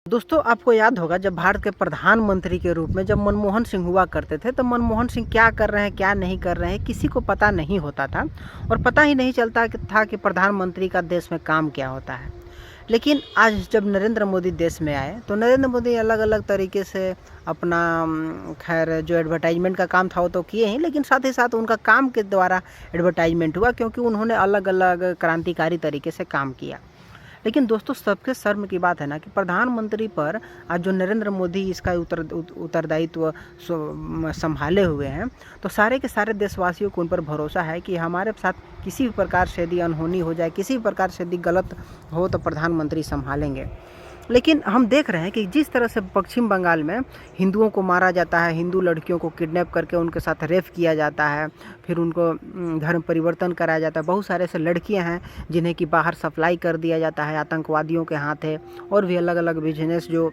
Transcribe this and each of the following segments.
दोस्तों, आपको याद होगा जब भारत के प्रधानमंत्री के रूप में जब मनमोहन सिंह हुआ करते थे, तो मनमोहन सिंह क्या कर रहे हैं क्या नहीं कर रहे हैं किसी को पता नहीं होता था। और पता ही नहीं चलता कि प्रधानमंत्री का देश में काम क्या होता है। लेकिन आज जब नरेंद्र मोदी देश में आए, तो नरेंद्र मोदी अलग अलग तरीके से अपना खैर जो एडवर्टाइजमेंट का काम था वो तो किए ही, लेकिन साथ ही साथ उनका काम के द्वारा एडवर्टाइजमेंट हुआ, क्योंकि उन्होंने अलग अलग क्रांतिकारी तरीके से काम किया। लेकिन दोस्तों, सबसे शर्म की बात है ना कि प्रधानमंत्री पर आज जो नरेंद्र मोदी इसका उत्तरदायित्व संभाले हुए हैं, तो सारे के सारे देशवासियों को उन पर भरोसा है कि हमारे साथ किसी भी प्रकार से यदि अनहोनी हो जाए, किसी भी प्रकार से यदि गलत हो, तो प्रधानमंत्री संभालेंगे। लेकिन हम देख रहे हैं कि जिस तरह से पश्चिम बंगाल में हिंदुओं को मारा जाता है, हिंदू लड़कियों को किडनैप करके उनके साथ रेप किया जाता है, फिर उनको धर्म परिवर्तन कराया जाता है। बहुत सारे ऐसे लड़कियां हैं जिन्हें कि बाहर सप्लाई कर दिया जाता है आतंकवादियों के हाथ है, और भी अलग अलग बिजनेस जो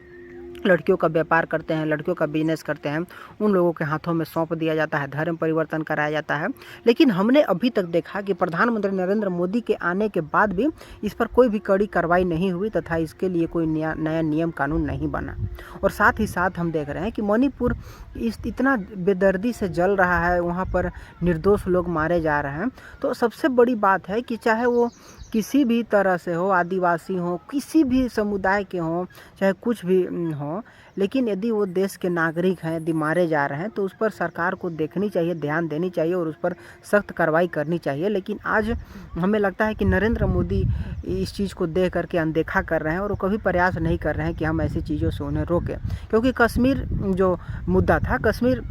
लड़कियों का व्यापार करते हैं, लड़कियों का बिजनेस करते हैं, उन लोगों के हाथों में सौंप दिया जाता है, धर्म परिवर्तन कराया जाता है। लेकिन हमने अभी तक देखा कि प्रधानमंत्री नरेंद्र मोदी के आने के बाद भी इस पर कोई भी कड़ी कार्रवाई नहीं हुई, तथा इसके लिए कोई नया नियम कानून नहीं बना। और साथ ही साथ हम देख रहे हैं कि मणिपुर इतना बेदर्दी से जल रहा है, वहाँ पर निर्दोष लोग मारे जा रहे हैं। तो सबसे बड़ी बात है कि चाहे वो किसी भी तरह से हो, आदिवासी हो, किसी भी समुदाय के हों, चाहे कुछ भी हो, लेकिन यदि वो देश के नागरिक हैं, यदि मारे जा रहे हैं, तो उस पर सरकार को देखनी चाहिए, ध्यान देनी चाहिए और उस पर सख्त कार्रवाई करनी चाहिए। लेकिन आज हमें लगता है कि नरेंद्र मोदी इस चीज़ को देख करके अनदेखा कर रहे हैं, और वो कभी प्रयास नहीं कर रहे हैं कि हम ऐसी चीज़ों से उन्हें रोकें। क्योंकि कश्मीर जो मुद्दा था, कश्मीर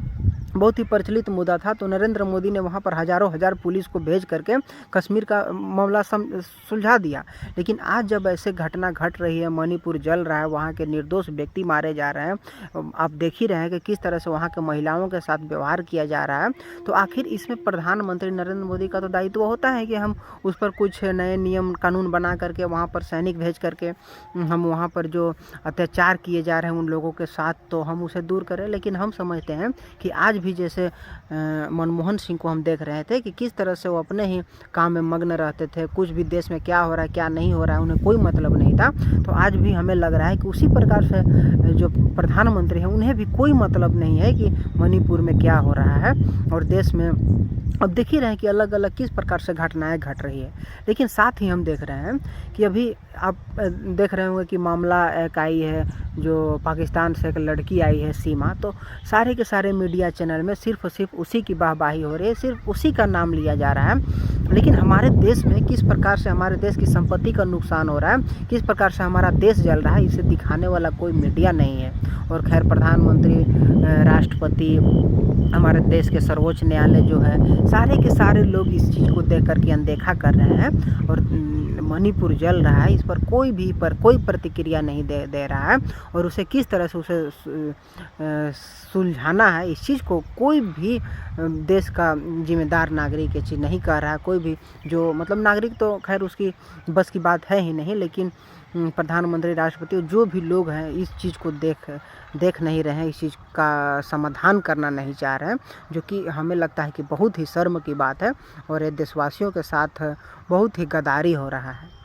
बहुत ही प्रचलित मुद्दा था, तो नरेंद्र मोदी ने वहाँ पर हज़ारों हज़ार पुलिस को भेज करके कश्मीर का मामला सुलझा दिया। लेकिन आज जब ऐसे घटना घट रही है, मणिपुर जल रहा है, वहाँ के निर्दोष व्यक्ति मारे जा रहे हैं, आप देख ही रहे हैं कि किस तरह से वहाँ के महिलाओं के साथ व्यवहार किया जा रहा है, तो आखिर इसमें प्रधानमंत्री नरेंद्र मोदी का तो दायित्व होता है कि हम उस पर कुछ नए नियम कानून बना करके, वहाँ पर सैनिक भेज करके हम वहाँ पर जो अत्याचार किए जा रहे हैं उन लोगों के साथ, तो हम उसे दूर करें। लेकिन हम समझते हैं कि आज भी जैसे मनमोहन सिंह को हम देख रहे थे कि किस तरह से वो अपने ही काम में मग्न रहते थे, कुछ भी देश में क्या हो रहा है क्या नहीं हो रहा है उन्हें कोई मतलब नहीं था, तो आज भी हमें लग रहा है कि उसी प्रकार से जो प्रधानमंत्री हैं उन्हें भी कोई मतलब नहीं है कि मणिपुर में क्या हो रहा है और देश में। अब देख ही रहे हैं कि अलग अलग किस प्रकार से घटनाएं घट रही है। लेकिन साथ ही हम देख रहे हैं कि अभी आप देख रहे होंगे कि मामला एक आई है, जो पाकिस्तान से एक लड़की आई है सीमा, तो सारे के सारे मीडिया चैनल में सिर्फ और सिर्फ उसी की वाहवाही हो रही है, सिर्फ उसी का नाम लिया जा रहा है। लेकिन हमारे देश में किस प्रकार से हमारे देश की संपत्ति का नुकसान हो रहा है, किस प्रकार से हमारा देश जल रहा है, इसे दिखाने वाला कोई मीडिया नहीं है। और खैर, प्रधानमंत्री, राष्ट्रपति, हमारे देश के सर्वोच्च न्यायालय जो है, सारे के सारे लोग इस चीज़ को देख करके अनदेखा कर रहे हैं, और मणिपुर जल रहा है, इस पर कोई प्रतिक्रिया नहीं दे रहा है, और उसे किस तरह से उसे सुलझाना है, इस चीज़ को कोई भी देश का जिम्मेदार नागरिक ये चीज़ नहीं कर रहा है। कोई भी जो मतलब नागरिक तो खैर उसकी बस की बात है ही नहीं, लेकिन प्रधानमंत्री, राष्ट्रपति, जो भी लोग हैं इस चीज़ को देख नहीं रहे हैं, इस चीज़ का समाधान करना नहीं चाह रहे हैं, जो कि हमें लगता है कि बहुत ही शर्म की बात है, और ये देशवासियों के साथ बहुत ही गद्दारी हो रहा है।